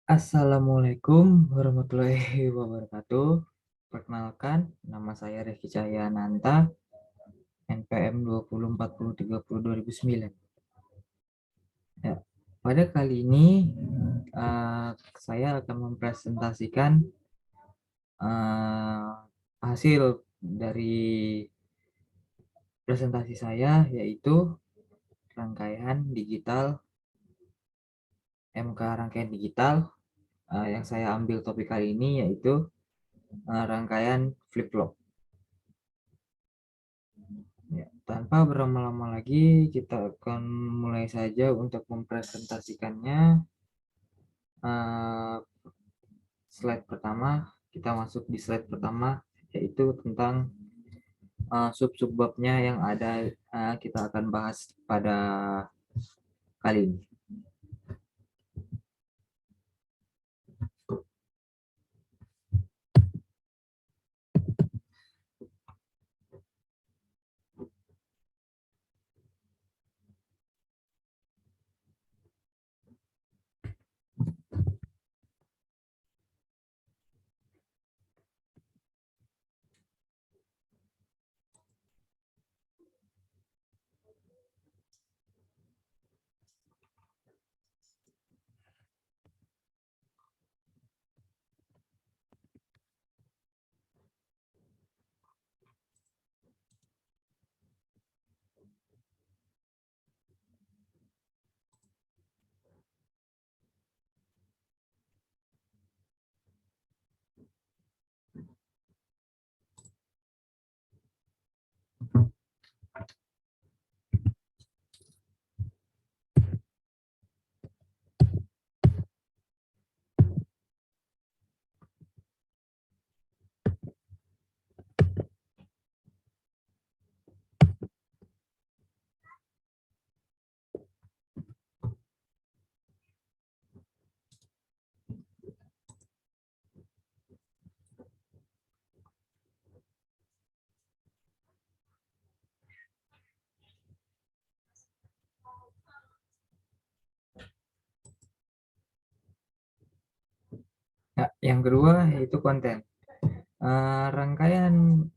Assalamualaikum warahmatullahi wabarakatuh. Perkenalkan, nama saya Reski Cahyananta, NPM 204030 2009. Ya, pada kali ini saya akan mempresentasikan eh, hasil dari presentasi saya, yaitu rangkaian digital MK rangkaian digital. Yang saya ambil topik kali ini yaitu rangkaian flip-flop. Ya, tanpa berlama-lama lagi, kita akan mulai saja untuk mempresentasikannya. Uh, Slide pertama, kita masuk di slide pertama, yaitu tentang sub-subbabnya yang ada. Kita akan bahas pada kali ini. Ya, yang kedua yaitu konten. Rangkaian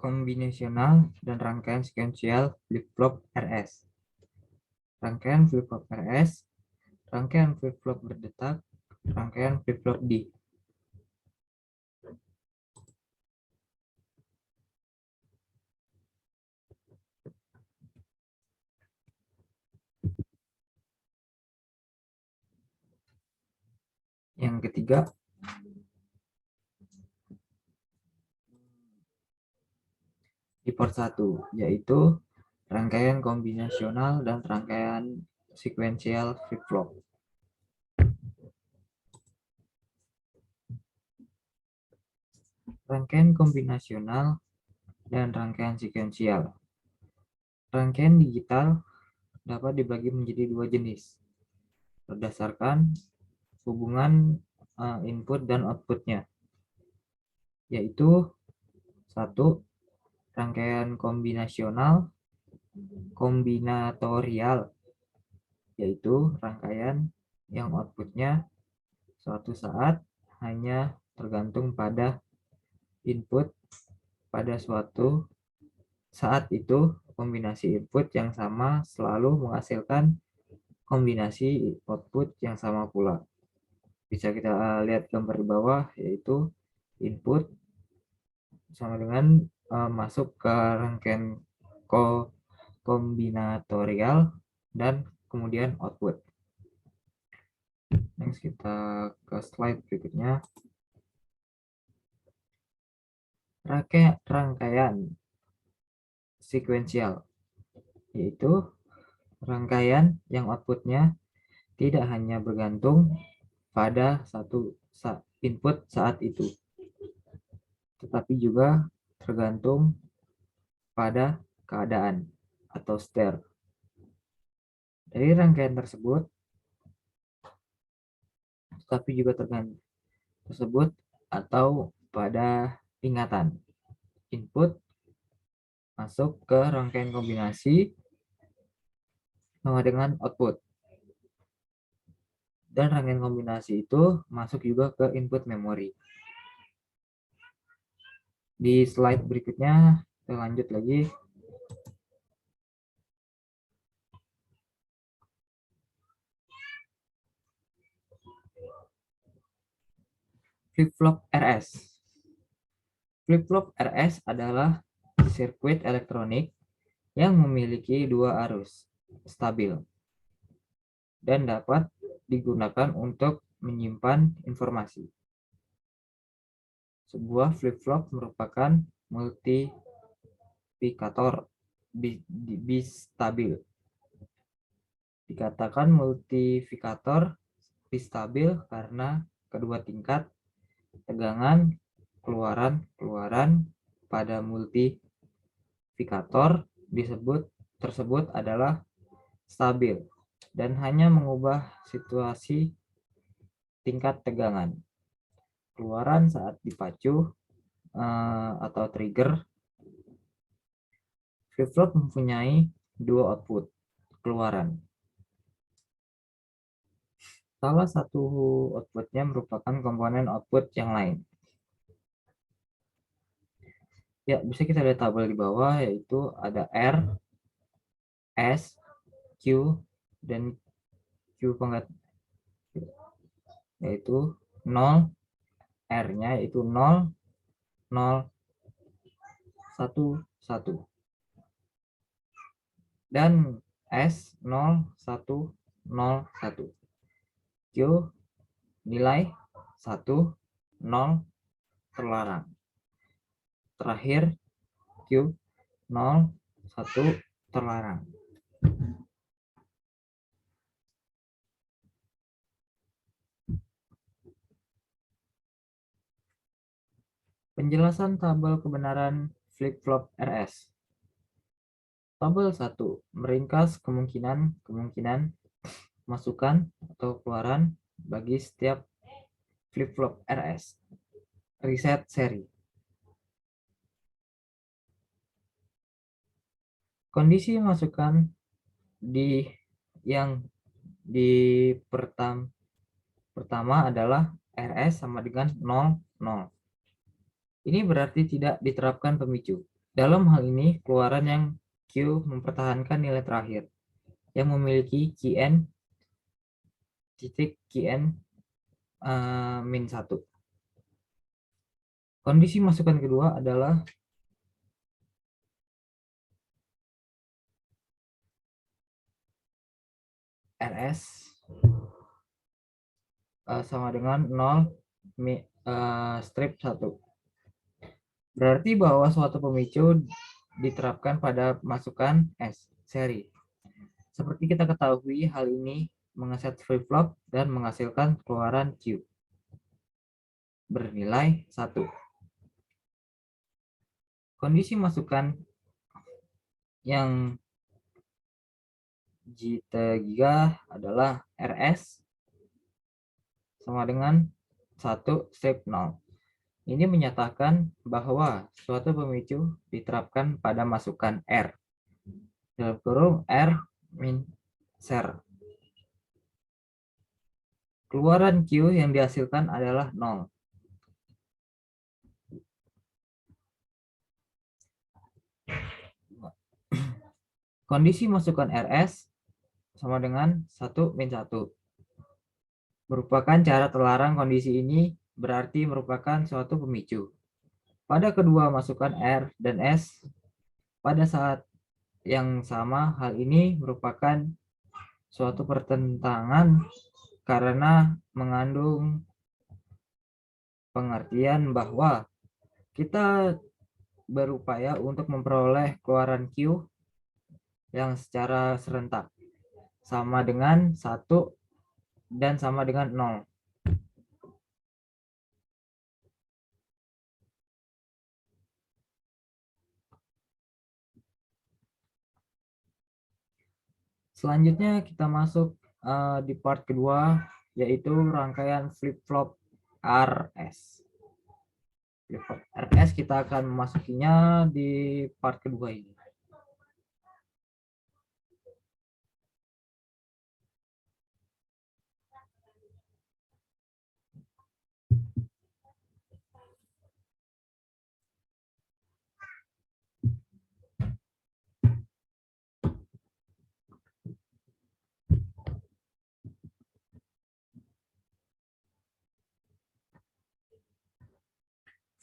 kombinasional dan rangkaian sekuensial flip-flop RS. Rangkaian flip-flop RS, rangkaian flip-flop berdetak, rangkaian flip-flop D. Yang ketiga, di part 1, yaitu rangkaian kombinasional dan rangkaian sekuensial flip-flop. Rangkaian kombinasional dan rangkaian sekuensial. Rangkaian digital dapat dibagi menjadi dua jenis berdasarkan hubungan input dan outputnya, yaitu satu, rangkaian kombinatorial, yaitu rangkaian yang outputnya suatu saat hanya tergantung pada input pada suatu saat itu. Kombinasi input yang sama selalu menghasilkan kombinasi output yang sama pula. Bisa kita lihat gambar di bawah, yaitu input sama dengan masuk ke rangkaian kombinatorial dan kemudian output. Next, kita ke slide berikutnya. Rangkaian sekuensial, yaitu rangkaian yang outputnya tidak hanya bergantung pada satu input saat itu, tetapi juga tergantung pada keadaan atau state. Dari rangkaian tersebut, tetapi juga tergantung tersebut atau pada ingatan input masuk ke rangkaian kombinasi sama dengan output. Dan rangkaian kombinasi itu masuk juga ke input memori. Di slide berikutnya kita lanjut lagi. Flip-flop RS. Flip-flop RS adalah sirkuit elektronik yang memiliki dua arus stabil dan dapat digunakan untuk menyimpan informasi. Sebuah flip-flop merupakan multiplikator bistabil. Dikatakan multiplikator bistabil karena kedua tingkat tegangan keluaran pada multiplikator tersebut adalah stabil dan hanya mengubah situasi tingkat tegangan keluaran saat dipacu atau trigger. Flip-flop mempunyai dua output keluaran. Salah satu outputnya merupakan komponen output yang lain. Ya, bisa kita lihat tabel di bawah, yaitu ada R, S, Q, dan Q pangkat, yaitu 0, R-nya yaitu 0, 0, 1, 1. Dan S 0, 1, 0, 1. Q nilai 1, 0, terlarang. Terakhir Q 0, 1, terlarang. Penjelasan tabel kebenaran flip-flop RS. Tabel 1 meringkas kemungkinan masukan atau keluaran bagi setiap flip-flop RS. Reset seri. Kondisi masukan yang di pertama adalah RS sama dengan 0, 0. Ini berarti tidak diterapkan pemicu. Dalam hal ini, keluaran yang Q mempertahankan nilai terakhir yang memiliki Qn titik Qn min 1. Kondisi masukan kedua adalah RS sama dengan 0 strip 1. Berarti bahwa suatu pemicu diterapkan pada masukan S seri. Seperti kita ketahui, hal ini mengeset flip-flop dan menghasilkan keluaran Q bernilai 1. Kondisi masukan yang J3 adalah RS sama dengan 1 strip 0. Ini menyatakan bahwa suatu pemicu diterapkan pada masukan R dalam kurung R min ser. Keluaran Q yang dihasilkan adalah 0. Kondisi masukan RS sama dengan 1 min 1. Merupakan cara terlarang. Kondisi ini berarti merupakan suatu pemicu. Pada kedua masukan R dan S pada saat yang sama, hal ini merupakan suatu pertentangan karena mengandung pengertian bahwa kita berupaya untuk memperoleh keluaran Q yang secara serentak sama dengan 1 dan sama dengan 0. Selanjutnya kita masuk di part kedua, yaitu rangkaian flip-flop RS. Flip-flop RS kita akan memasukinya di part kedua ini.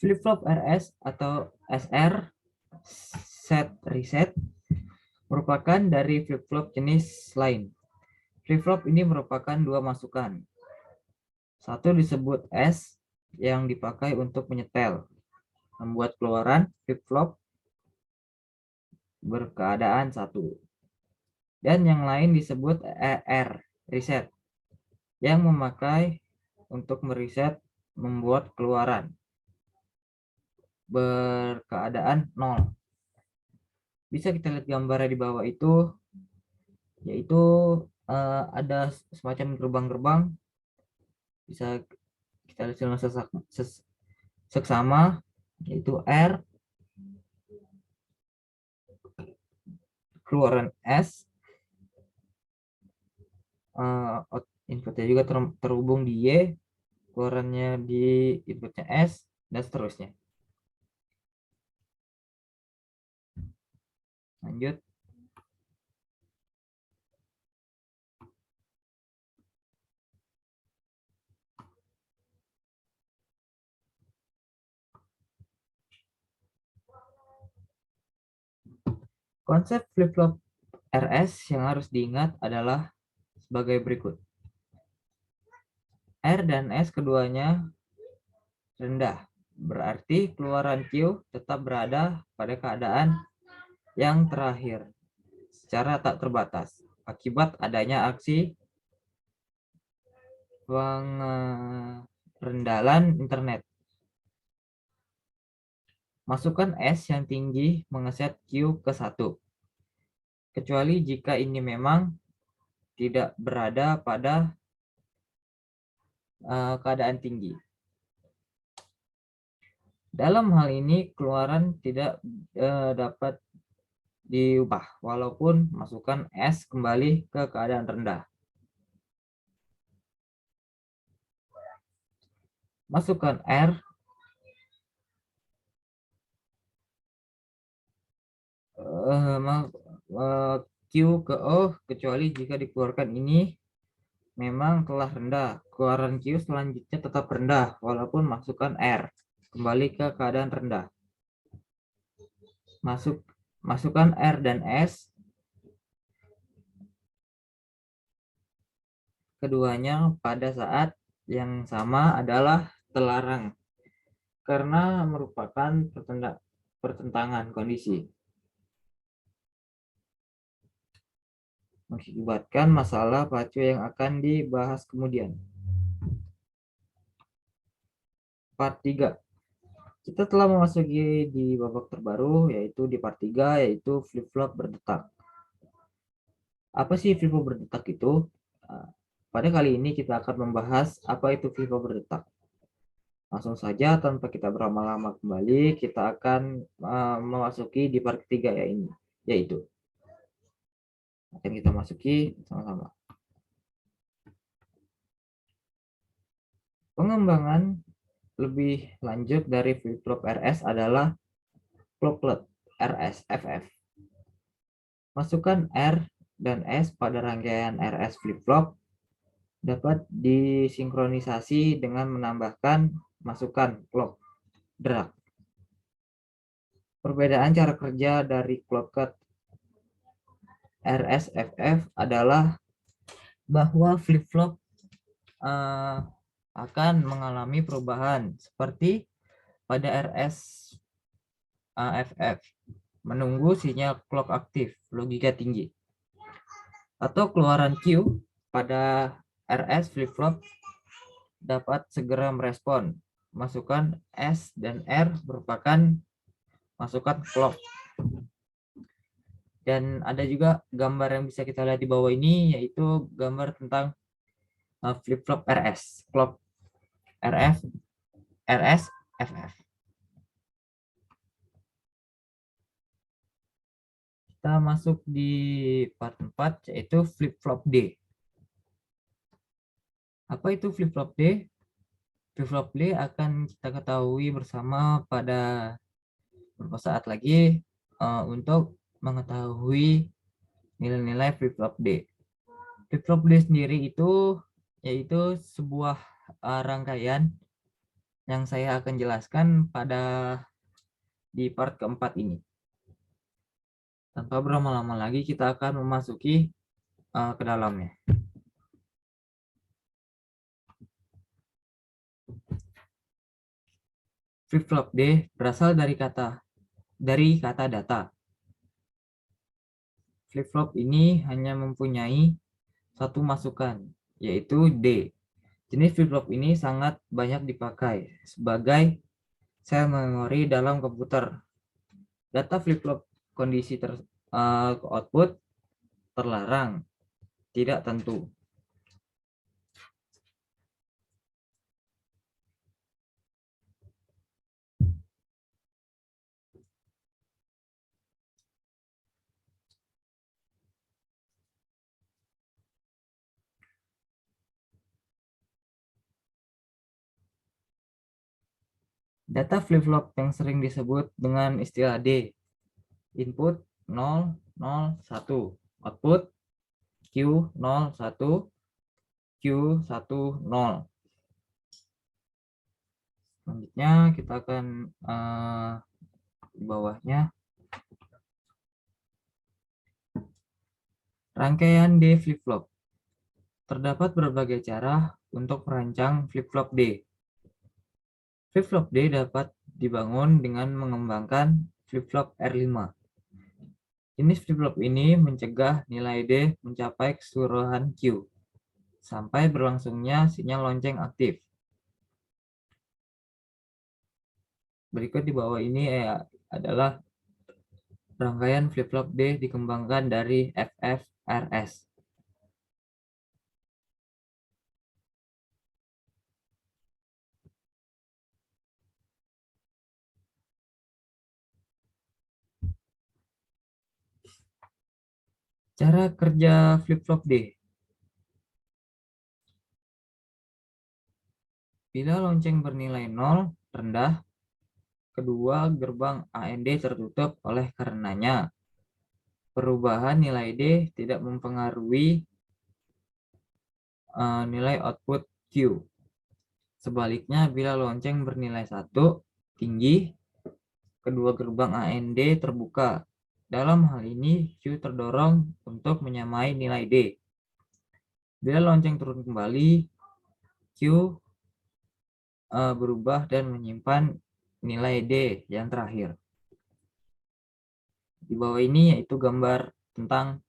Flip-flop RS atau SR set reset merupakan dari flip-flop jenis lain. Flip-flop ini merupakan dua masukan. Satu disebut S yang dipakai untuk menyetel, membuat keluaran flip-flop berkeadaan satu. Dan yang lain disebut R reset yang memakai untuk mereset membuat keluaran berkeadaan 0. Bisa kita lihat gambarnya di bawah itu, yaitu ada semacam gerbang-gerbang. Bisa kita lihat dengan seksama, yaitu R, keluaran S, inputnya juga terhubung di Y, keluarannya di inputnya S, dan seterusnya. Lanjut. Konsep flip-flop RS yang harus diingat adalah sebagai berikut. R dan S keduanya rendah, berarti keluaran Q tetap berada pada keadaan yang terakhir secara tak terbatas akibat adanya aksi pengerendalan internet. Masukkan S yang tinggi mengeset Q ke 1, kecuali jika ini memang tidak berada pada keadaan tinggi. Dalam hal ini keluaran tidak dapat diubah walaupun masukkan S kembali ke keadaan rendah. Masukkan R Q ke O kecuali jika dikeluarkan ini memang telah rendah. Keluaran Q selanjutnya tetap rendah walaupun masukkan R kembali ke keadaan rendah. Masukkan R dan S, keduanya pada saat yang sama adalah terlarang karena merupakan pertentangan kondisi, mengakibatkan masalah pacu yang akan dibahas kemudian. Part 3. Kita telah memasuki di babak terbaru, yaitu di part 3, yaitu flip-flop berdetak. Apa sih flip-flop berdetak itu? Pada kali ini kita akan membahas apa itu flip-flop berdetak. Langsung saja tanpa kita berlama-lama kembali, kita akan memasuki di part ketiga ya ini, yaitu akan kita masuki sama-sama. Pengembangan lebih lanjut dari flip-flop RS adalah clocklet RS FF. Masukkan R dan S pada rangkaian RS flip-flop dapat disinkronisasi dengan menambahkan masukan clock drag. Perbedaan cara kerja dari clocklet RSFF adalah bahwa flip-flop akan mengalami perubahan seperti pada RSFF, menunggu sinyal clock aktif logika tinggi, atau keluaran Q pada RS flip-flop dapat segera merespon. Masukan S dan R merupakan masukan clock. Dan ada juga gambar yang bisa kita lihat di bawah ini, yaitu gambar tentang flip-flop RS, clock RS, FF. Kita masuk di part 4, yaitu flip-flop D. Apa itu flip-flop D? Flip-flop D akan kita ketahui bersama pada beberapa saat lagi untuk mengetahui nilai-nilai flip-flop D. Flip-flop D sendiri itu yaitu sebuah rangkaian yang saya akan jelaskan di part keempat ini. Tanpa berlama-lama lagi, kita akan memasuki ke dalamnya. Flip-flop D berasal dari kata data. Flip-flop ini hanya mempunyai satu masukan, yaitu D. Jenis flip-flop ini sangat banyak dipakai sebagai sel memori dalam komputer. Data flip-flop kondisi output terlarang, tidak tentu. Data flip-flop yang sering disebut dengan istilah D. Input 0, 0, 1. Output Q 0, 1, Q 1, 0. Selanjutnya kita akan di bawahnya rangkaian D flip-flop. Terdapat berbagai cara untuk merancang flip-flop D. Flip-flop D dapat dibangun dengan mengembangkan flip-flop R5. Jenis flip-flop ini mencegah nilai D mencapai keseluruhan Q sampai berlangsungnya sinyal lonceng aktif. Berikut di bawah ini adalah rangkaian flip-flop D dikembangkan dari FFRS. Cara kerja flip-flop D. Bila lonceng bernilai 0 rendah, kedua gerbang AND tertutup, oleh karenanya perubahan nilai D tidak mempengaruhi nilai output Q. Sebaliknya, bila lonceng bernilai 1 tinggi, kedua gerbang AND terbuka. Dalam hal ini, Q terdorong untuk menyamai nilai D. Bila lonceng turun kembali, Q berubah dan menyimpan nilai D yang terakhir. Di bawah ini yaitu gambar tentang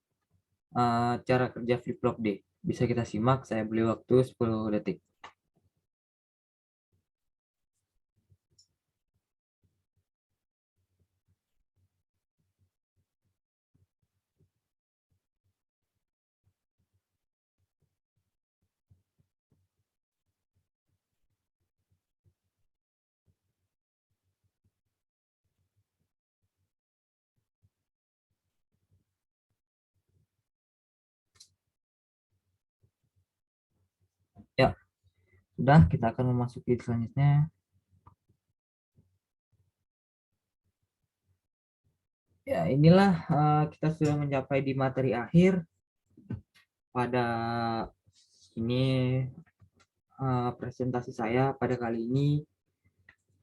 cara kerja flip-flop D. Bisa kita simak, saya beri waktu 10 detik. Ya, sudah, kita akan memasuki selanjutnya. Ya, inilah kita sudah mencapai di materi akhir. Pada ini presentasi saya pada kali ini,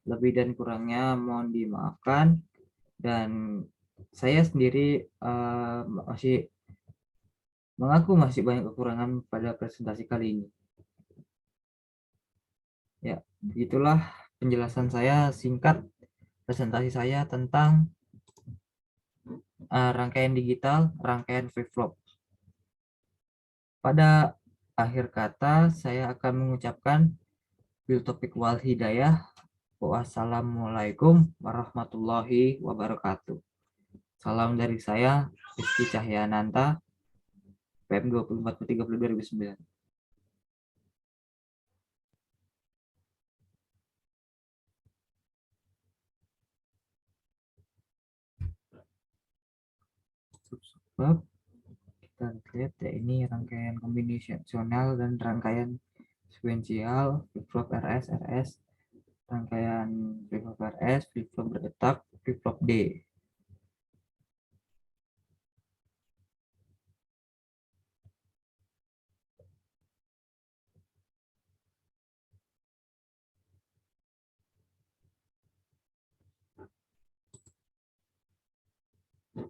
lebih dan kurangnya mohon dimaafkan, dan saya sendiri masih mengaku masih banyak kekurangan pada presentasi kali ini. Ya, begitulah penjelasan saya singkat presentasi saya tentang rangkaian digital, rangkaian flip-flop. Pada akhir kata, saya akan mengucapkan bil taufiq wal hidayah. Wassalamualaikum warahmatullahi wabarakatuh. Salam dari saya, Rizky Cahyananta, PM 24/30/2009. Sebab kita lihat ya, ini rangkaian kombinasional dan rangkaian sekuensial, flip-flop RS, rangkaian flip-flop RS, flip-flop berdetak, flip-flop D.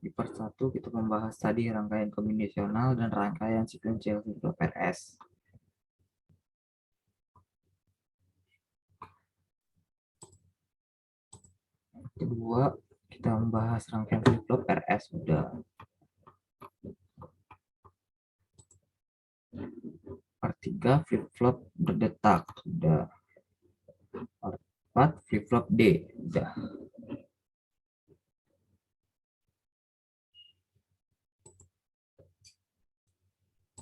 Di part 1 kita membahas tadi rangkaian kombinasional dan rangkaian sequential flip-flop RS. Kedua, kita membahas rangkaian flip-flop RS udah. Part 3 flip-flop berdetak udah. Part 4 flip-flop D udah.